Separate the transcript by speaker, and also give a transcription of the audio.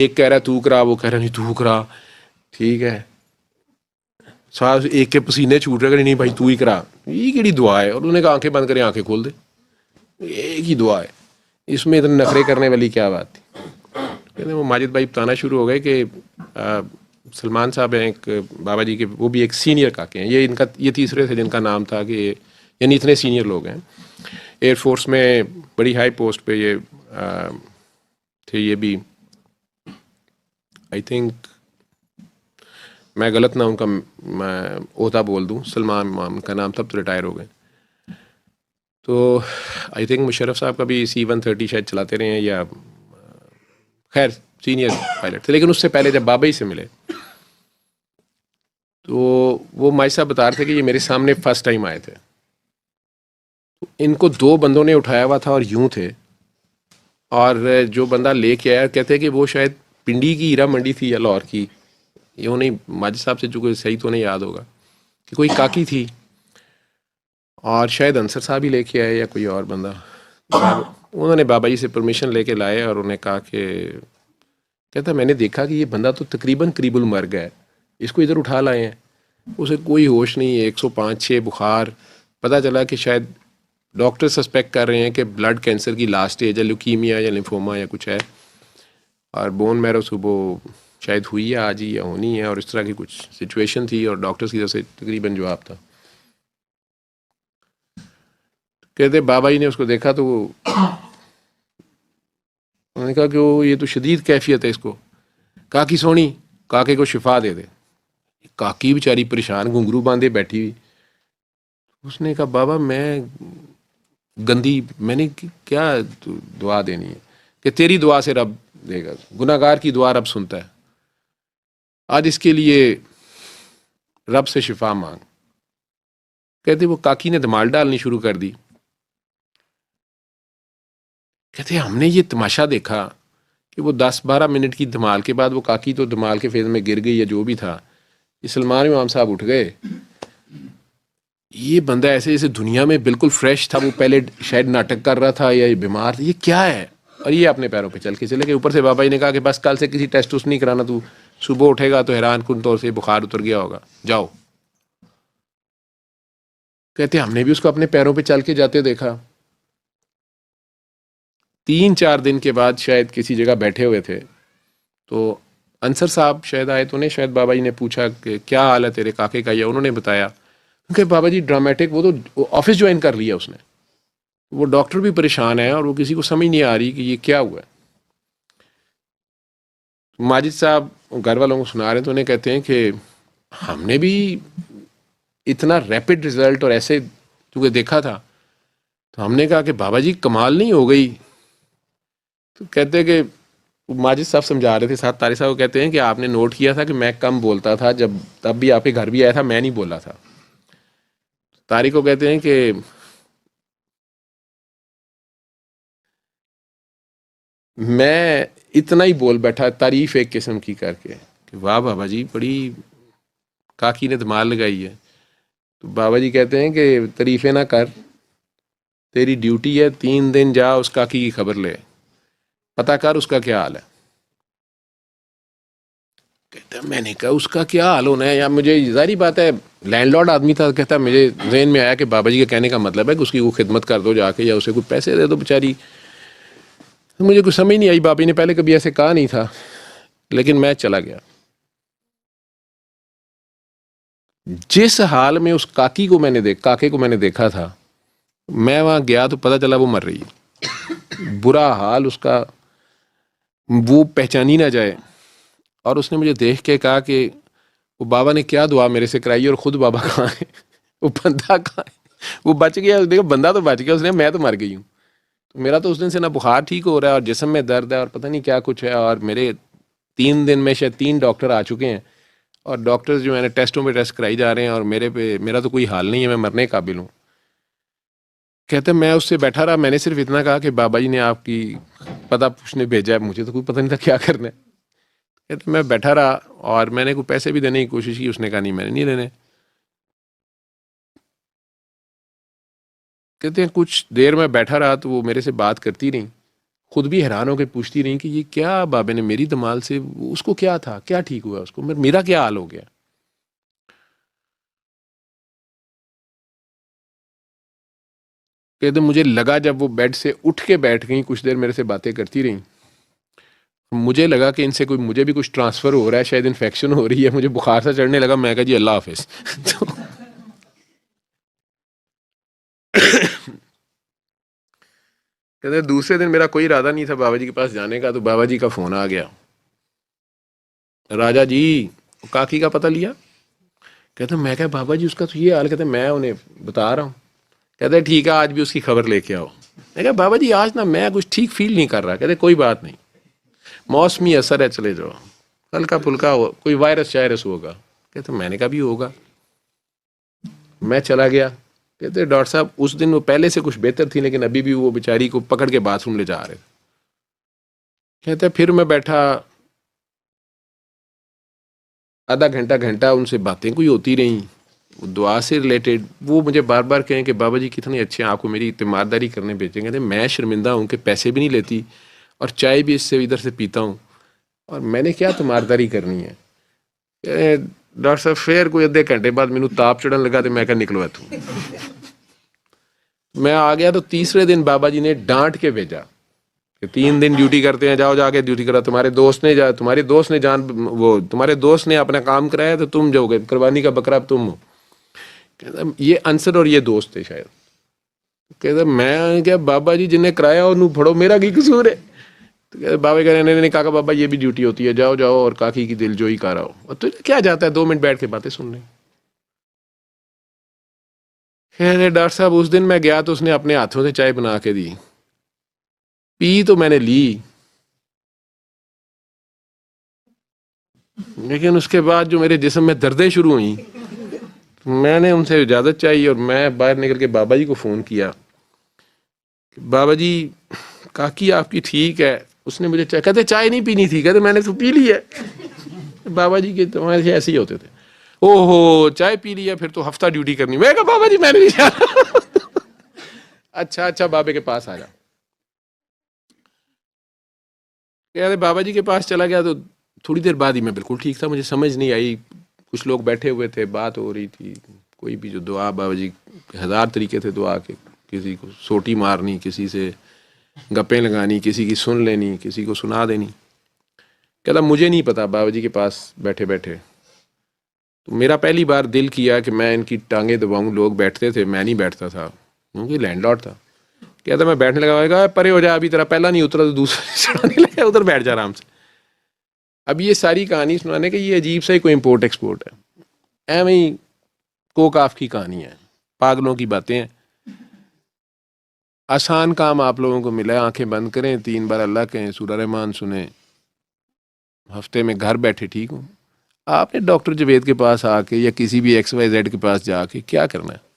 Speaker 1: ایک کہہ رہا ہے تو کرا, وہ کہہ رہا نہیں تو کرا. ٹھیک ہے, ساتھ ایک کے پسینے چھوٹ رہے کہ نہیں بھائی تو ہی کرا. یہ کیڑی دعا ہے؟ اور انہوں نے کہا آنکھیں بند کریں, آنکھیں کھول دے, ایک ہی دعا ہے, اس میں اتنے نخرے کرنے والی کیا بات تھی. کہتے ہیں وہ ماجد بھائی بتانا شروع ہو گئے کہ سلمان صاحب ہیں ایک بابا جی کے, وہ بھی ایک سینئر کاکے ہیں, یہ ان کا یہ تیسرے تھے جن کا نام تھا کہ یعنی اتنے سینئر لوگ ہیں ایئر فورس میں, بڑی ہائی پوسٹ پہ یہ تھے. یہ بھی آئی تھنک میں غلط نہ ان کا عہدہ بول دوں, سلمان امام کا نام تھا, تو ریٹائر ہو گئے. تو آئی تھنک مشرف صاحب کا بھی C-130 شاید چلاتے رہے ہیں, یا خیر سینئر پائلٹ تھے. لیکن اس سے پہلے جب بابا ہی سے ملے تو وہ مائی صاحب بتا رہے تھے کہ یہ میرے سامنے فرسٹ ٹائم آئے تھے. ان کو 2 بندوں نے اٹھایا ہوا تھا اور یوں تھے, اور جو بندہ لے کے آیا کہتے ہیں کہ وہ شاید پنڈی کی ہیرا منڈی تھی یا لاہور کی, یوں نہیں ماجد صاحب سے جو کوئی صحیح تو نہیں یاد ہوگا, کہ کوئی کاکی تھی اور شاید انصر صاحب ہی لے کے آئے یا کوئی اور بندہ. انہوں نے بابا جی سے پرمیشن لے کے لائے اور انہیں کہا کہ کہتا میں نے دیکھا کہ یہ بندہ تو تقریباً قریب المرگ ہے, اس کو ادھر اٹھا لائے ہیں, اسے کوئی ہوش نہیں, 105-6 بخار. پتہ چلا کہ شاید ڈاکٹر سسپیکٹ کر رہے ہیں کہ بلڈ کینسر کی لاسٹ اسٹیج ہے, لیوکیمیا یا لمفوما یا کچھ ہے, اور بون میرو صبح شاید ہوئی ہے آج ہی یا ہونی ہے, اور اس طرح کی کچھ سچویشن تھی, اور ڈاکٹرز کی طرف سے تقریباً جواب تھا. کہتے بابا جی نے اس کو دیکھا تو وہ انہوں نے کہا کہ وہ یہ تو شدید کیفیت ہے, اس کو کاکی سونی کاکے کو شفا دے دے. کاکی بیچاری پریشان گھنگرو باندھے بیٹھی ہوئی. اس نے کہا بابا میں گندی, میں نے کیا دعا دینی ہے, کہ تیری دعا سے رب دے گا, گناہ گار کی دعا رب سنتا ہے, آج اس کے لیے رب سے شفا مانگ. کہتے وہ کاکی نے دھمال ڈالنی شروع کر دی. کہتے ہم نے یہ تماشا دیکھا کہ وہ 10-12 منٹ کی دھمال کے بعد وہ کاکی تو دھمال کے فیض میں گر گئی یا جو بھی تھا, یہ سلمان امام صاحب اٹھ گئے. یہ بندہ ایسے جیسے دنیا میں بالکل فریش تھا, وہ پہلے شاید ناٹک کر رہا تھا یا یہ بیمار تھا, یہ کیا ہے, اور یہ اپنے پیروں پہ چل کے چلے گئے. اوپر سے بابا جی نے کہا کہ بس کل سے کسی ٹیسٹ نہیں کرانا, تو صبح اٹھے گا تو حیران کن طور سے بخار اتر گیا ہوگا, جاؤ. کہتے ہم نے بھی اس کو اپنے پیروں پہ چل کے جاتے دیکھا. 3-4 دن کے بعد شاید کسی جگہ بیٹھے ہوئے تھے, تو انصر صاحب شاید آئے, تو انہیں شاید بابا جی نے پوچھا کہ کیا حال ہے تیرے کاکے کا, یا انہوں نے بتایا کہ بابا جی ڈرامیٹک, وہ تو آفس جوائن کر لیا اس نے, وہ ڈاکٹر بھی پریشان ہے اور وہ کسی کو سمجھ نہیں آ رہی کہ یہ کیا ہوا ہے. ماجد صاحب گھر والوں کو سنا رہے ہیں تو انہیں کہتے ہیں کہ ہم نے بھی اتنا ریپڈ رزلٹ اور ایسے چونکہ دیکھا تھا, تو ہم نے کہا کہ بابا جی کمال نہیں ہو گئی. تو کہتے ہیں کہ ماجد صاحب سمجھا رہے تھے, ساتھ طارق صاحب کو کہتے ہیں کہ آپ نے نوٹ کیا تھا کہ میں کم بولتا تھا, جب تب بھی آپ کے گھر بھی آیا تھا میں نہیں بولا تھا. طارق کو کہتے ہیں کہ میں اتنا ہی بول بیٹھا, تعریف ایک قسم کی کر کے کہ واہ بابا جی بڑی کاکی نے دھمال لگائی ہے. تو بابا جی کہتے ہیں کہ تعریفیں نہ کر, تیری ڈیوٹی ہے 3 دن جا اس کاکی کی خبر لے, پتہ کر اس کا کیا حال ہے. کہتا ہے میں نے کہا اس کا کیا حال ہونا ہے, یا مجھے ظاہری بات ہے لینڈ لارڈ آدمی تھا, کہتا ہے مجھے ذہن میں آیا کہ بابا جی کے کہنے کا مطلب ہے کہ اس کی وہ خدمت کر دو جا کے, یا اسے کوئی پیسے دے دو بیچاری. مجھے کچھ سمجھ نہیں آئی, بابا جی نے پہلے کبھی ایسے کہا نہیں تھا, لیکن میں چلا گیا. جس حال میں اس کاکی کو میں نے کاکے کو میں نے دیکھا تھا, میں وہاں گیا تو پتہ چلا وہ مر رہی ہے, برا حال اس کا, وہ پہچانی نہ جائے. اور اس نے مجھے دیکھ کے کہا کہ وہ بابا نے کیا دعا میرے سے کرائی, اور خود بابا کہاں ہے, وہ بندہ کہاں ہے, وہ بچ گیا. اس نے بندہ تو بچ گیا, اس نے میں تو مر گئی ہوں. تو میرا تو اس دن سے نہ بخار ٹھیک ہو رہا ہے, اور جسم میں درد ہے, اور پتہ نہیں کیا کچھ ہے, اور میرے 3 دن میں شاید 3 ڈاکٹر آ چکے ہیں, اور ڈاکٹرز جو میں نے ٹیسٹوں پہ ٹیسٹ کرائی جا رہے ہیں, اور میرا تو کوئی حال نہیں ہے, میں مرنے قابل ہوں. کہتے ہیں میں اس سے بیٹھا رہا, میں نے صرف اتنا کہا کہ بابا جی نے آپ کی پتہ پوچھنے بھیجا ہے, مجھے تو کوئی پتہ نہیں تھا کیا کرنا ہے. کہتے میں بیٹھا رہا, اور میں نے کوئی پیسے بھی دینے کی کوشش کی, اس نے کہا نہیں میں نے نہیں لینے. کہتے ہیں کچھ دیر میں بیٹھا رہا تو وہ میرے سے بات کرتی رہی, خود بھی حیران ہو کے پوچھتی رہی کہ یہ کیا بابے نے میری دمال سے، اس کو کیا تھا، کیا ٹھیک ہوا اس کو، میرا کیا حال ہو گیا. کہتے مجھے لگا جب وہ بیڈ سے اٹھ کے بیٹھ گئیں کچھ دیر میرے سے باتیں کرتی رہیں، مجھے لگا کہ ان سے کوئی مجھے بھی کچھ ٹرانسفر ہو رہا ہے، شاید انفیکشن ہو رہی ہے، مجھے بخار سا چڑھنے لگا. میں کہا جی اللہ حافظ. تو کہتے دوسرے دن میرا کوئی ارادہ نہیں تھا بابا جی کے پاس جانے کا، تو بابا جی کا فون آ گیا، راجا جی کاکی کا پتہ لیا؟ کہتے میں کہا بابا جی اس کا تو یہ حال. کہتے میں انہیں بتا رہا ہوں. کہتے ٹھیک ہے آج بھی اس کی خبر لے کے آؤ. میں کہا بابا جی آج نا میں کچھ ٹھیک فیل نہیں کر رہا. کہتے کوئی بات نہیں، موسمی اثر ہے، چلے جاؤ، ہلکا پھلکا ہو، کوئی وائرس شائرس ہوگا. کہتے میں نے کہا بھی ہوگا. میں چلا گیا. کہتے ڈاکٹر صاحب اس دن وہ پہلے سے کچھ بہتر تھی، لیکن ابھی بھی وہ بیچاری کو پکڑ کے باتھ روم لے جا رہے. کہتے پھر میں بیٹھا آدھا گھنٹہ ان سے باتیں کوئی ہوتی رہیں دعا سے ریلیٹڈ. وہ مجھے بار بار کہیں کہ بابا جی کتنے اچھے ہیں، آپ کو میری اعتماداری کرنے بھیجیں. کہتے میں شرمندہ ہوں کہ پیسے بھی نہیں لیتی اور چائے بھی اس سے ادھر سے پیتا ہوں، اور میں نے کیا تیمارداری کرنی ہے. ڈاکٹر صاحب پھر کوئی ادھے گھنٹے بعد مینوں تاپ چڑھن لگا تو میں کہا نکلو اتوں. میں آ گیا تو تیسرے دن بابا جی نے ڈانٹ کے بھیجا کہ 3 دن ڈیوٹی کرتے ہیں، جاؤ جا کے ڈیوٹی کرا. تمہارے دوست نے اپنا کام کرایا تو تم جاؤ گے، قربانی کا بکرا اب تم ہو. کہتا یہ انصر اور یہ دوست تھے شاید. کہتا میں کیا بابا جی جن نے کرایا انہوں پھڑو، میرا کی قصور ہے. بابا کہہ رہے نے کہا بابا یہ بھی ڈیوٹی ہوتی ہے، جاؤ جاؤ اور کاکی کی دل جوئی کر آؤ. اور تو کیا جاتا ہے 2 منٹ بیٹھ کے باتیں سن لیں. خیر ڈاکٹر صاحب اس دن میں گیا تو اس نے اپنے ہاتھوں سے چائے بنا کے دی، پی تو میں نے لی، لیکن اس کے بعد جو میرے جسم میں دردیں شروع ہوئیں، میں نے ان سے اجازت چاہیے اور میں باہر نکل کے بابا جی کو فون کیا. بابا جی کاکی آپ کی ٹھیک ہے؟ اس نے مجھے چائے، کہتے چائے نہیں پینی تھی. کہتے میں نے تو پی لی ہے. بابا جی کے تمہارے سے ایسے ہی ہوتے تھے. او ہو چائے پی لیا پھر تو ہفتہ ڈیوٹی کرنی. میں کہا بابا جی میں نے نہیں جانا. اچھا بابے کے پاس آ جا. کہتے بابا جی کے پاس چلا گیا تو تھوڑی دیر بعد ہی میں بالکل ٹھیک تھا. مجھے سمجھ نہیں آئی، کچھ لوگ بیٹھے ہوئے تھے، بات ہو رہی تھی، کوئی بھی جو دعا، بابا جی 1000 طریقے تھے دعا کے، کسی کو سوٹی مارنی، کسی سے گپیں لگانی، کسی کی سن لینی، کسی کو سنا دینی. کہتا مجھے نہیں پتا بابا جی کے پاس بیٹھے بیٹھے تو میرا پہلی بار دل کیا کہ میں ان کی ٹانگیں دباؤں. لوگ بیٹھتے تھے، میں نہیں بیٹھتا تھا کیونکہ لینڈ لارڈ تھا. کہتا میں بیٹھنے لگا، کہا پرے ہو جا، ابھی طرح پہلا نہیں اترا تو دوسرا چڑھانے لگا، ادھر بیٹھ جا آرام سے. اب یہ ساری کہانی سنانے کہ یہ عجیب سا ہی کوئی امپورٹ ایکسپورٹ ہے، ایویں ہی کوک آف کی کہانی ہے، پاگلوں کی باتیں ہیں. آسان کام آپ لوگوں کو ملا ہے، آنکھیں بند کریں، 3 بار اللہ کہیں، سورہ رحمان سنیں، ہفتے میں گھر بیٹھے ٹھیک ہوں. آپ نے ڈاکٹر جوید کے پاس آ کے یا کسی بھی XYZ کے پاس جا کے کیا کرنا ہے؟